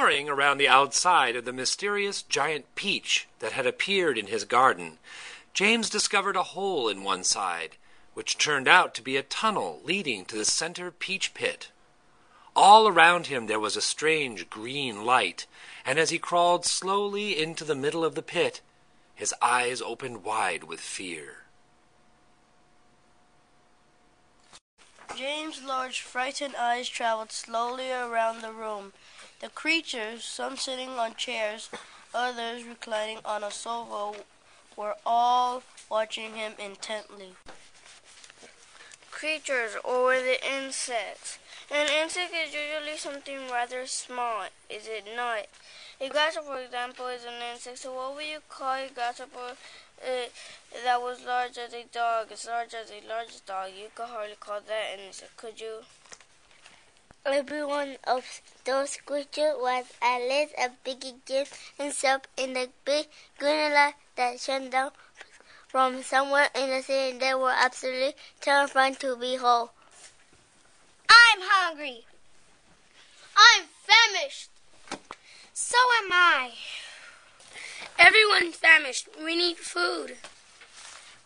exploring around the outside of the mysterious giant peach that had appeared in his garden, James discovered a hole in one side, which turned out to be a tunnel leading to the center peach pit. All around him there was a strange green light, and as he crawled slowly into the middle of the pit, his eyes opened wide with fear. James' large, frightened eyes traveled slowly around the room. The creatures, some sitting on chairs, others reclining on a sofa, were all watching him intently. Creatures, or were the insects? An insect is usually something rather small, is it not? A grasshopper, for example, is an insect. So what would you call a grasshopper that was large as a dog, as large as a large dog? You could hardly call that an insect, could you? Every one of those creatures was at least as big as James himself in the big green light that shone down from somewhere in the city. They were absolutely terrifying to behold. I'm hungry. I'm famished. So am I. Everyone's famished. We need food.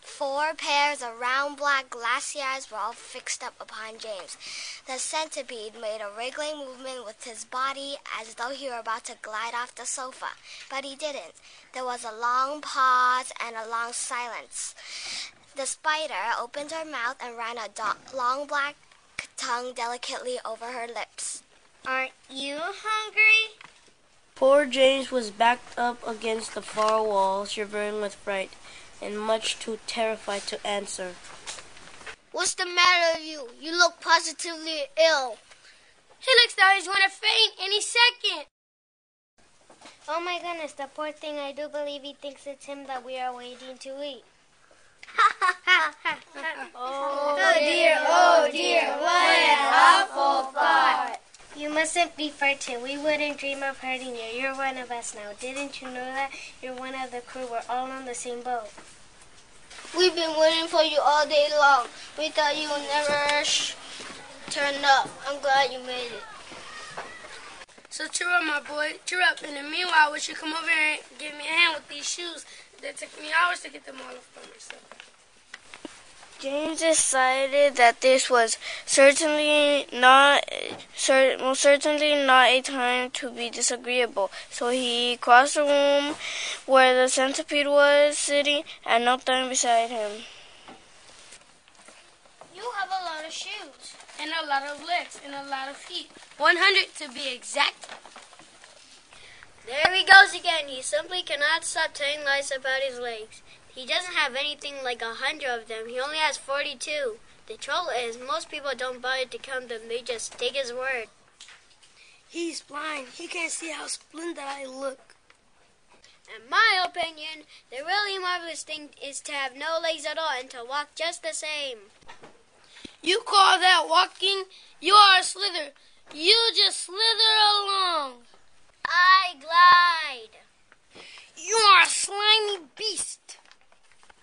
4 pairs of round black glassy eyes were all fixed up upon James. The centipede made a wriggling movement with his body as though he were about to glide off the sofa, but he didn't. There was a long pause and a long silence. The spider opened her mouth and ran a long black tongue delicately over her lips. Aren't you hungry? Poor James was backed up against the far wall, shivering with fright, and much too terrified to answer. What's the matter with you? You look positively ill. He looks like he's going to faint any second. Oh my goodness, the poor thing. I do believe he thinks it's him that we are waiting to eat. Oh dear, what an awful thought. You mustn't be frightened. We wouldn't dream of hurting you. You're one of us now. Didn't you know that? You're one of the crew. We're all on the same boat. We've been waiting for you all day long. We thought you would never turn up. I'm glad you made it. So cheer up, my boy. Cheer up. In the meanwhile, we should come over here and give me a hand with these shoes. That took me hours to get them all off by myself. James decided that this was certainly not a time to be disagreeable. So he crossed the room where the centipede was sitting and knelt down beside him. You have a lot of shoes. And a lot of legs and a lot of feet. 100 to be exact. There he goes again. He simply cannot stop telling lies about his legs. He doesn't have anything like 100 of them. He only has 42. The trouble is, most people don't bother to count them. They just take his word. He's blind. He can't see how splendid I look. In my opinion, the really marvelous thing is to have no legs at all and to walk just the same. You call that walking? You are a slither. You just slither along. I glide. You are a slimy beast.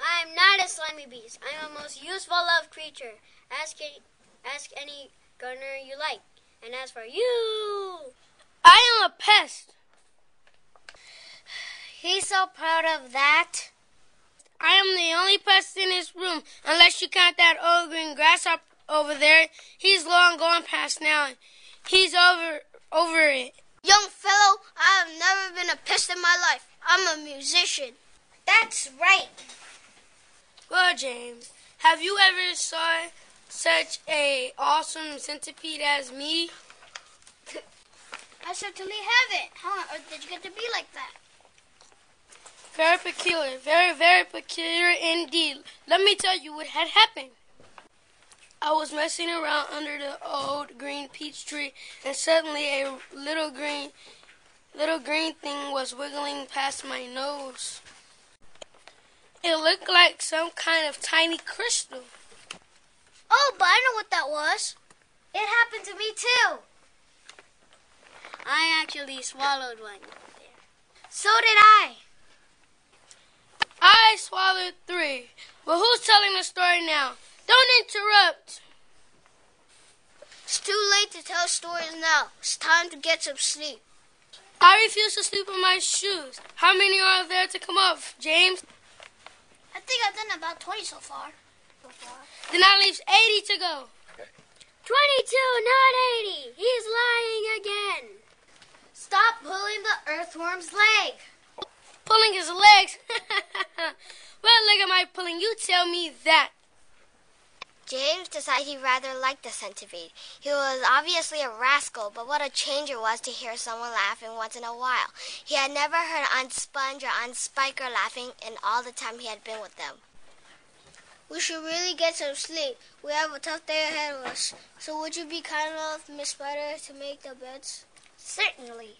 I am not a slimy beast. I am a most useful loved creature. Ask any gardener you like. And as for you, I am a pest. He's so proud of that. I am the only pest in this room, unless you count that old green grasshopper over there. He's long gone past now. He's over it. Young fellow, I have never been a pest in my life. I'm a musician. That's right. Well, James, have you ever saw such a awesome centipede as me? I certainly haven't. How on earth did you get to be like that? Very peculiar. Very, very peculiar indeed. Let me tell you what had happened. I was messing around under the old green peach tree, and suddenly a little green thing was wiggling past my nose. It looked like some kind of tiny crystal. Oh, but I know what that was. It happened to me too. I actually swallowed one. So did I. I swallowed 3. But who's telling the story now? Don't interrupt. It's too late to tell stories now. It's time to get some sleep. I refuse to sleep in my shoes. How many are there to come off, James? I think I've done about 20 so far. Then that leaves 80 to go. 22, not 80. He's lying again. Stop pulling the earthworm's leg. Pulling his legs? What leg am I pulling? You tell me that. James decided he rather liked the centipede. He was obviously a rascal, but what a change it was to hear someone laughing once in a while. He had never heard Aunt Sponge or Aunt Spiker laughing in all the time he had been with them. We should really get some sleep. We have a tough day ahead of us. So would you be kind enough, Miss Spider, to make the beds? Certainly.